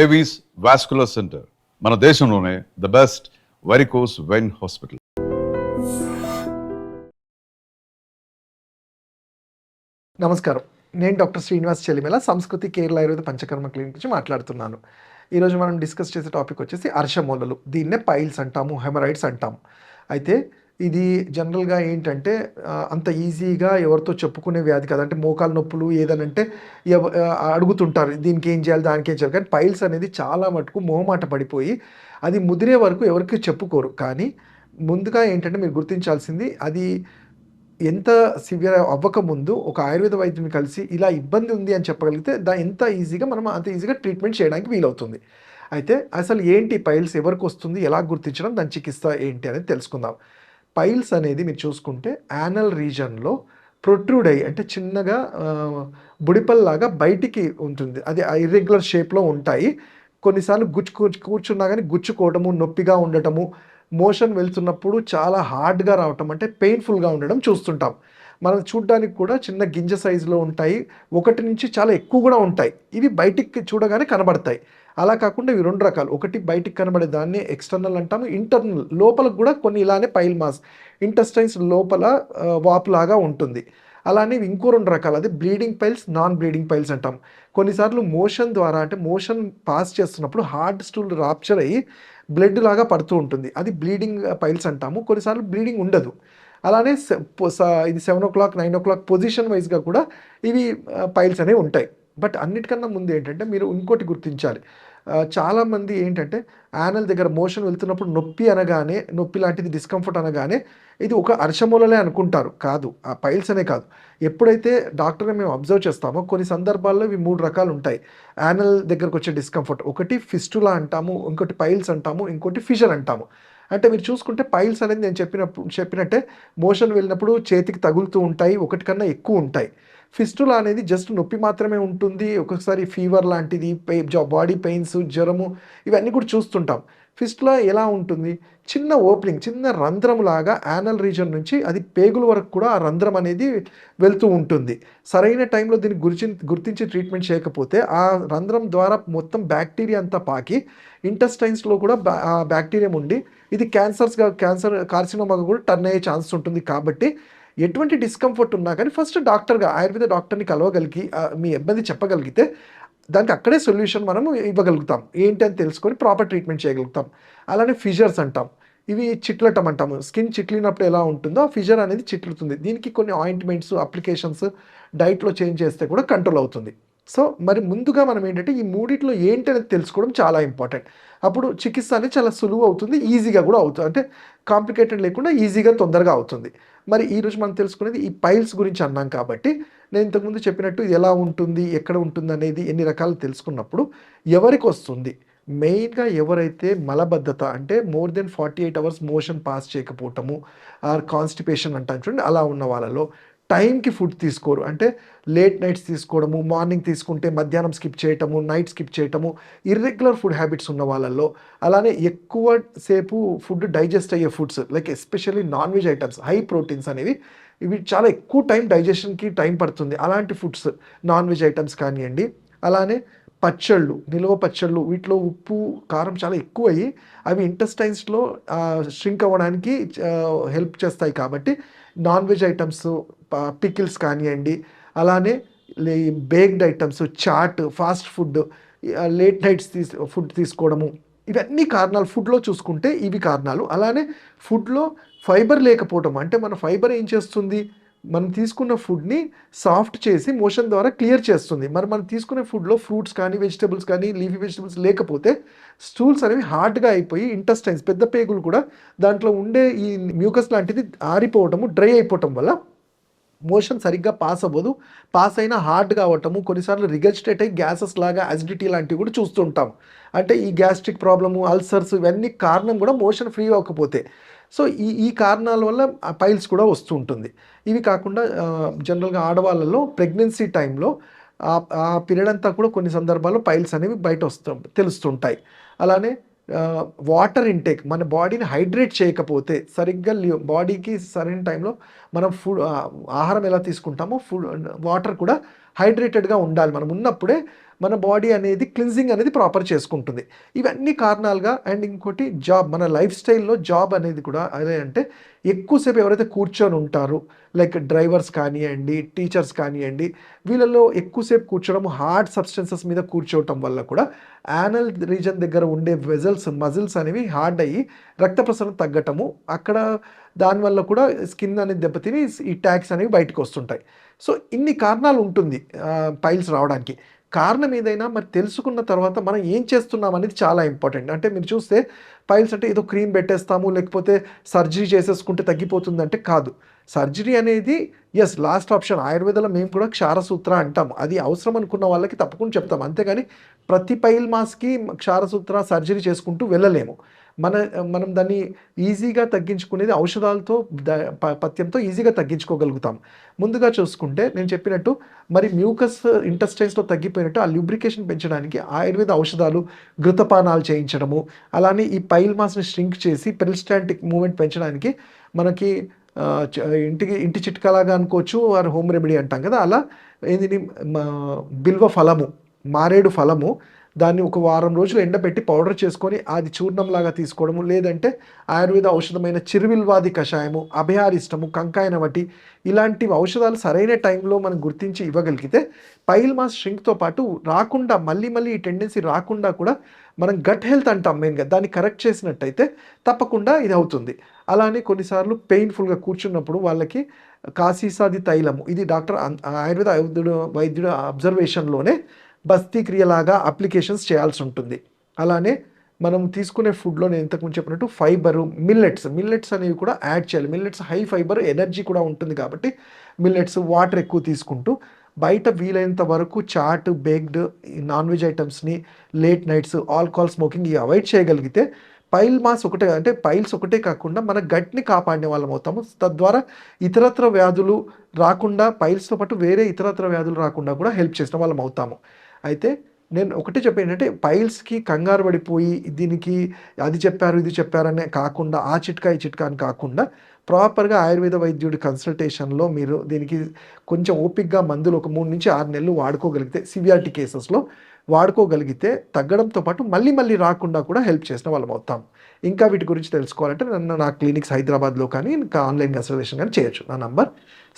Avis vascular centre మన దేశంలోనే the best varicose vein hospital. నమస్కారం, నేను డాక్టర్ శ్రీనివాస్ చెలిమేల, సంస్కృతి కేరళ ఆయుర్వేద పంచకర్మ క్లినిక్ నుంచి మాట్లాడుతున్నాను. ఈరోజు మనం డిస్కస్ చేసే టాపిక్ వచ్చేసి అర్షమూలలు. దీన్నే పైల్స్ అంటాము, హెమరాయిడ్స్ అంటాము. అయితే ఇది జనరల్గా ఏంటంటే అంత ఈజీగా ఎవరితో చెప్పుకునే వ్యాధి కాదు. అంటే మోకాలు నొప్పులు ఏదనంటే అడుగుతుంటారు, దీనికి ఏం చేయాలి, దానికి ఏం చేయాలి. కానీ పైల్స్ అనేది చాలా మటుకు మొహమాట పడిపోయి అది ముదిరే వరకు ఎవరికి చెప్పుకోరు. కానీ ముందుగా ఏంటంటే మీరు గుర్తించాల్సింది, అది ఎంత సివియర్ అవ్వకముందు ఒక ఆయుర్వేద వైద్యుని కలిసి ఇలా ఇబ్బంది ఉంది అని చెప్పగలిగితే ఎంత ఈజీగా మనం అంత ఈజీగా ట్రీట్మెంట్ చేయడానికి వీలవుతుంది. అయితే అసలు ఏంటి పైల్స్, ఎవరికి వస్తుంది, ఎలా గుర్తించడం, దాని చికిత్స ఏంటి అనేది తెలుసుకుందాం. పైల్స్ అనేది మీరు చూసుకుంటే యానల్ రీజన్లో ప్రొట్రూడ్ అయ్యి, అంటే చిన్నగా బుడిపల్లాగా బయటికి ఉంటుంది. అది ఇర్రెగ్యులర్ షేప్లో ఉంటాయి. కొన్నిసార్లు కూర్చున్నా కానీ గుచ్చుకోవడము, నొప్పిగా ఉండటము, మోషన్ వెళ్తున్నప్పుడు చాలా హార్డ్గా రావటం, అంటే పెయిన్ఫుల్గా ఉండడం చూస్తుంటాం. మనం చూడ్డానికి కూడా చిన్న గింజ సైజులో ఉంటాయి, ఒకటి నుంచి చాలా ఎక్కువ కూడా ఉంటాయి. ఇవి బయటికి చూడగానే కనబడతాయి. అలా కాకుండా ఇవి రెండు రకాలు. ఒకటి బయటికి కనబడే దాన్ని ఎక్స్టర్నల్ అంటాము, ఇంటర్నల్ లోపలకు కూడా కొన్ని ఇలానే పైల్ మాస్, ఇంటెస్టైన్స్ లోపల వాపులాగా ఉంటుంది. అలానే ఇంకో రెండు రకాలు, అది bleeding piles, non bleeding piles అంటాం. కొన్నిసార్లు మోషన్ ద్వారా, అంటే మోషన్ పాస్ చేస్తున్నప్పుడు హార్డ్ స్టూల్ రాప్చర్ అయ్యి బ్లడ్ లాగా పడుతూ ఉంటుంది, అది బ్లీడింగ్ పైల్స్ అంటాము. కొన్నిసార్లు బ్లీడింగ్ ఉండదు. అలానే ఇది 7 o'clock 9 o'clock పొజిషన్ వైజ్గా కూడా ఇవి పైల్స్ అనేవి ఉంటాయి. బట్ అన్నిటికన్నా ముందు ఏంటంటే మీరు ఇంకోటి గుర్తించాలి. చాలామంది ఏంటంటే యానల్ దగ్గర మోషన్ వెళ్తున్నప్పుడు నొప్పి లాంటిది, డిస్కంఫర్ట్ అనగానే ఇది ఒక అర్షమూలలే అనుకుంటారు. కాదు, ఆ పైల్స్ అనే కాదు. ఎప్పుడైతే డాక్టర్ని మేము అబ్జర్వ్ చేస్తామో కొన్ని సందర్భాల్లో ఇవి 3 రకాలు ఉంటాయి. యానల్ దగ్గరకు వచ్చే డిస్కంఫర్ట్, ఒకటి ఫిస్టులా అంటాము, ఇంకోటి పైల్స్ అంటాము, ఇంకోటి ఫిషర్ అంటాము. అంటే మీరు చూసుకుంటే పైల్స్ అనేది నేను చెప్పినట్టే మోషన్ వెళ్ళినప్పుడు చేతికి తగులుతూ ఉంటాయి, ఒకటి కన్నా ఎక్కువ ఉంటాయి. ఫిస్టులా అనేది జస్ట్ నొప్పి మాత్రమే ఉంటుంది. ఒక్కొక్కసారి ఫీవర్ లాంటిది, బాడీ పెయిన్స్, జ్వరము, ఇవన్నీ కూడా చూస్తుంటాం. ఫిస్టులా ఎలా ఉంటుంది, చిన్న ఓపెనింగ్, చిన్న రంధ్రం లాగా యానల్ రీజన్ నుంచి అది పేగుల వరకు కూడా ఆ రంధ్రం అనేది వెళ్తూ ఉంటుంది. సరైన టైంలో దీన్ని గుర్తించి ట్రీట్మెంట్ చేయకపోతే ఆ రంధ్రం ద్వారా మొత్తం బ్యాక్టీరియా అంతా పాకి ఇంటెస్టైన్స్లో కూడా బ్యాక్టీరియా ఉండి ఇది కార్సినోమాగా కూడా టర్న్ అయ్యే ఛాన్స్ ఉంటుంది. కాబట్టి ఎటువంటి డిస్కంఫర్ట్ ఉన్నా కానీ ఫస్ట్ ఆయుర్వేద డాక్టర్ని కలవగలిగి మీ ఇబ్బంది చెప్పగలిగితే దానికి అక్కడే సొల్యూషన్ మనము ఇవ్వగలుగుతాం. ఏంటి అని తెలుసుకొని ప్రాపర్ ట్రీట్మెంట్ చేయగలుగుతాం. అలానే ఫిజర్స్ అంటాం, ఇవి చిట్లటం అంటాము. స్కిన్ చిట్లినప్పుడు ఎలా ఉంటుందో ఆ ఫిజర్ అనేది చిట్లుతుంది. దీనికి కొన్ని ఆయింట్మెంట్స్, అప్లికేషన్స్, డైట్లో చేంజ్ చేస్తే కూడా కంట్రోల్ అవుతుంది. సో మరి ముందుగా మనం ఏంటంటే ఈ మూడిట్లో ఏంటి అనేది తెలుసుకోవడం చాలా ఇంపార్టెంట్. అప్పుడు చికిత్స అనేది చాలా సులువు అవుతుంది, ఈజీగా కూడా అవుతుంది. అంటే కాంప్లికేటెడ్ లేకుండా ఈజీగా, తొందరగా అవుతుంది. మరి ఈరోజు మనం తెలుసుకునేది ఈ పైల్స్ గురించి అన్నాం. కాబట్టి నేను ఇంతకుముందు చెప్పినట్టు ఇది ఎలా ఉంటుంది, ఎక్కడ ఉంటుంది అనేది, ఎన్ని రకాలు తెలుసుకున్నప్పుడు ఎవరికి వస్తుంది, మెయిన్గా ఎవరైతే మలబద్ధత, అంటే more than 48 hours motion pass చేయకపోవటము, ఆర్ కాన్స్టిపేషన్ అంటాం చూడండి, అలా ఉన్న వాళ్ళలో టైంకి ఫుడ్ తీసుకోరు, అంటే లేట్ నైట్స్ తీసుకోవడము, మార్నింగ్ తీసుకుంటే మధ్యాహ్నం స్కిప్ చేయటము, నైట్ స్కిప్ చేయటము, ఇర్రెగ్యులర్ ఫుడ్ హ్యాబిట్స్ ఉన్న వాళ్ళల్లో, అలానే ఎక్కువ సేపు ఫుడ్ డైజెస్ట్ అయ్యే foods like especially non veg items, high proteins అనేవి, ఇవి చాలా ఎక్కువ డైజెషన్కి టైం పడుతుంది. అలాంటి ఫుడ్స్, నాన్ వెజ్ ఐటమ్స్ కానివ్వండి. అలానే పచ్చళ్ళు, నిల్వ పచ్చళ్ళు, వీటిలో ఉప్పు, కారం చాలా ఎక్కువయ్యి అవి ఇంటెస్టైన్స్లో ష్రింక్ అవ్వడానికి హెల్ప్ చేస్తాయి. కాబట్టి నాన్ వెజ్ ఐటమ్స్, పికిల్స్ కానివ్వండి, అలానే baked items, chaat, fast food, late nights food తీసుకోవడము, ఇవన్నీ కారణాలు. ఫుడ్లో చూసుకుంటే ఇవి కారణాలు. అలానే ఫుడ్లో ఫైబర్ లేకపోవడం, అంటే మన ఫైబర్ ఏం చేస్తుంది, మనం తీసుకున్న ఫుడ్ని సాఫ్ట్ చేసి మోషన్ ద్వారా క్లియర్ చేస్తుంది. మరి మనం తీసుకునే ఫుడ్లో ఫ్రూట్స్ కానీ, వెజిటబుల్స్ కానీ, లీఫీ వెజిటబుల్స్ లేకపోతే స్టూల్స్ అనేవి హార్డ్గా అయిపోయి ఇంటెస్టైన్స్, పెద్ద పేగులు కూడా దాంట్లో ఉండే ఈ మ్యూకస్ లాంటిది ఆరిపోవటము, డ్రై అయిపోవటం వల్ల మోషన్ సరిగ్గా పాస్ అవ్వదు. పాస్ అయినా హార్డ్గా అవ్వటము, కొన్నిసార్లు రిగర్జిటేట్ అయ్యి గ్యాసెస్ లాగా యాసిడిటీ లాంటివి కూడా చూస్తుంటాం. అంటే ఈ గ్యాస్ట్రిక్ ప్రాబ్లము, అల్సర్స్, ఇవన్నీ కారణం కూడా మోషన్ ఫ్రీ అవ్వకపోతే. సో ఈ కారణాల వల్ల పైల్స్ కూడా వస్తూ ఉంటుంది. ఇవి కాకుండా జనరల్గా ఆడవాళ్ళలో ప్రెగ్నెన్సీ టైంలో ఆ పీరియడ్ అంతా కూడా కొన్ని సందర్భాల్లో పైల్స్ అనేవి తెలుస్తుంటాయి. అలానే వాటర్ ఇంటేక్, మన బాడీని హైడ్రేట్ చేయకపోతే, సరిగ్గా బాడీకి సరైన టైంలో మనం ఆహారం ఎలా తీసుకుంటామో వాటర్ కూడా హైడ్రేటెడ్గా ఉండాలి. మనం ఉన్నప్పుడే మన బాడీ అనేది క్లిన్జింగ్ అనేది ప్రాపర్ చేసుకుంటుంది. ఇవన్నీ కారణాలుగా అండ్ ఇంకోటి జాబ్, మన లైఫ్ స్టైల్‌లో జాబ్ అనేది కూడా అదే అంటే ఎక్కువసేపు ఎవరైతే కూర్చొని ఉంటారో లైక్ డ్రైవర్స్ కానియ్యండి, టీచర్స్ కానియ్యండి, వీళ్ళలో ఎక్కువసేపు కూర్చోవడం, హార్డ్ సబ్స్టెన్సెస్ మీద కూర్చోవటం వల్ల కూడా యానల్ రీజన్ దగ్గర ఉండే మజిల్స్ అనేవి హార్డ్ అయ్యి రక్త ప్రసరణ తగ్గటము, అక్కడ దానివల్ల కూడా స్కిన్ అనేది దెబ్బతిని ఈ ట్యాగ్స్ అనేవి బయటకు వస్తుంటాయి. సో ఇన్ని కారణాలు ఉంటుంది పైల్స్ రావడానికి. కారణం ఏదైనా మరి తెలుసుకున్న తర్వాత మనం ఏం చేస్తున్నాం అనేది చాలా ఇంపార్టెంట్. అంటే మీరు చూస్తే పైల్స్ అంటే ఏదో క్రీమ్ పెట్టేస్తాము, లేకపోతే సర్జరీ చేసేసుకుంటే తగ్గిపోతుందంటే కాదు. సర్జరీ అనేది లాస్ట్ ఆప్షన్. ఆయుర్వేదంలో మేము కూడా క్షారసూత్ర అంటాం. అది అవసరం అనుకున్న వాళ్ళకి తప్పకుండా చెప్తాం. అంతేగాని ప్రతి పైల్ మాస్కి క్షారసూత్ర సర్జరీ చేసుకుంటూ వెళ్ళలేము. మనం దాన్ని ఈజీగా తగ్గించుకునేది ఔషధాలతో పథ్యంతో ఈజీగా తగ్గించుకోగలుగుతాం. ముందుగా చూసుకుంటే నేను చెప్పినట్టు మరి మ్యూకస్ ఇంటెస్టైన్స్లో తగ్గిపోయినట్టు ఆ ల్యూబ్రికేషన్ పెంచడానికి ఆయుర్వేద ఔషధాలు, ఘృతపానాలు చేయించడము, అలానే ఈ పైల్ మాస్ని ష్రింక్ చేసి పెరిస్టాల్టిక్ మూమెంట్ పెంచడానికి మనకి ఇంటి చిట్కాలాగా అనుకోవచ్చు, ఆర్ హోమ్ రెమెడీ అంటాం కదా, అలా ఏంది బిల్వ ఫలము, మారేడు ఫలము, దాన్ని ఒక వారం రోజులు ఎండబెట్టి పౌడర్ చేసుకొని అది చూర్ణంలాగా తీసుకోవడము, లేదంటే ఆయుర్వేద ఔషధమైన చిరువిల్వాది కషాయము, అభయారిష్టము, కంకాయనవటి, ఇలాంటి ఔషధాలు సరైన టైంలో మనం గుర్తించి ఇవ్వగలిగితే పైల్ మాస్ ష్రింక్తో పాటు రాకుండా మళ్ళీ ఈ టెండెన్సీ రాకుండా కూడా మనం గట్ హెల్త్ అంటాం మెయిన్గా, దాన్ని కరెక్ట్ చేసినట్టయితే తప్పకుండా ఇది అవుతుంది. అలానే కొన్నిసార్లు పెయిన్ఫుల్గా కూర్చున్నప్పుడు వాళ్ళకి కాశీసాది తైలము, ఇది డాక్టర్ ఆయుర్వేద వైద్యుడు అబ్జర్వేషన్లోనే బస్తీ క్రియలాగా అప్లికేషన్స్ చేయాల్సి ఉంటుంది. అలానే మనం తీసుకునే ఫుడ్లో నేను ఇంతకుముందు చెప్పినట్టు ఫైబరు, మిల్లెట్స్ అనేవి కూడా యాడ్ చేయాలి. మిల్లెట్స్ హై ఫైబర్, ఎనర్జీ కూడా ఉంటుంది కాబట్టి మిల్లెట్స్, వాటర్ ఎక్కువ తీసుకుంటూ బయట వీలైనంత వరకు చాట్, బేక్డ్, నాన్ వెజ్ ఐటమ్స్ని, లేట్ నైట్స్, ఆల్కహాల్ స్మోకింగ్ ఇవి అవాయిడ్ చేయగలిగితే పైల్ మాస్ ఒకటే అంటే పైల్స్ ఒకటే కాకుండా మన గట్ని కాపాడే వాళ్ళం అవుతాము. తద్వారా ఇతరత్ర వ్యాధులు రాకుండా, పైల్స్తో పాటు వేరే ఇతరత్ర వ్యాధులు రాకుండా కూడా హెల్ప్ చేసిన వాళ్ళం అవుతాము. అయితే నేను ఒకటే చెప్పేది ఏంటంటే పైల్స్కి కంగారు పడిపోయి దీనికి అది చెప్పారు ఇది చెప్పారనే కాకుండా, ఆ చిట్కా ఈ చిట్కా అని కాకుండా ప్రాపర్గా ఆయుర్వేద వైద్యుడి కన్సల్టేషన్లో మీరు దీనికి కొంచెం ఓపిక్గా మందులు ఒక 3 నుంచి 6 నెలలు వాడుకోగలిగితే, సివియారిటీ కేసెస్లో వాడుకోగలిగితే తగ్గడంతో పాటు మళ్ళీ రాకుండా కూడా హెల్ప్ చేసిన వాళ్ళం అవుతాం. ఇంకా వీటి గురించి తెలుసుకోవాలంటే నా క్లినిక్స్ హైదరాబాద్లో కానీ ఇంకా ఆన్లైన్ కన్సల్టేషన్ కానీ చేయొచ్చు. నా number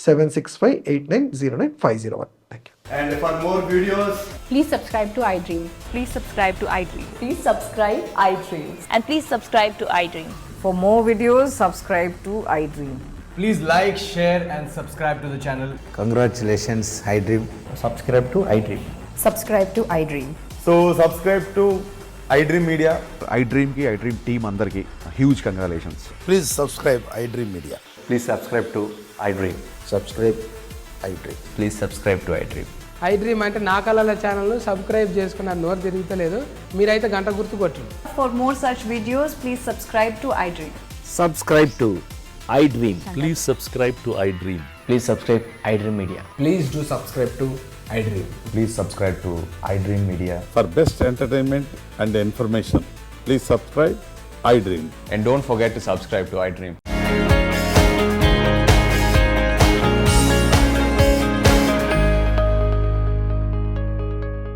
7658909501. Thank you. And for more videos, Please subscribe to iDream. Please subscribe to iDream. Please subscribe iDream. And please subscribe to iDream. For more videos, subscribe to iDream. please like, share, and subscribe to the channel. Congratulations, iDream. Subscribe to iDream. Subscribe to iDream. So subscribe to iDream Media. iDream की iDream team अंदर की huge congratulations. Please subscribe iDream Media. Please subscribe to iDream. Subscribe iDream. Please subscribe to iDream. iDream అంటే నా కళల ఛానల్ను subscribe చేసుకున్న నోరు తిరుగుతలేదు, మీరైతే గంట గుర్తు కొట్టండి. For more such videos, please subscribe to iDream. Subscribe to iDream. Please subscribe to iDream. Please subscribe iDream Media. Please do subscribe to iDream. Please subscribe to iDream Media. For best entertainment and information, please subscribe iDream. And don't forget to subscribe to iDream.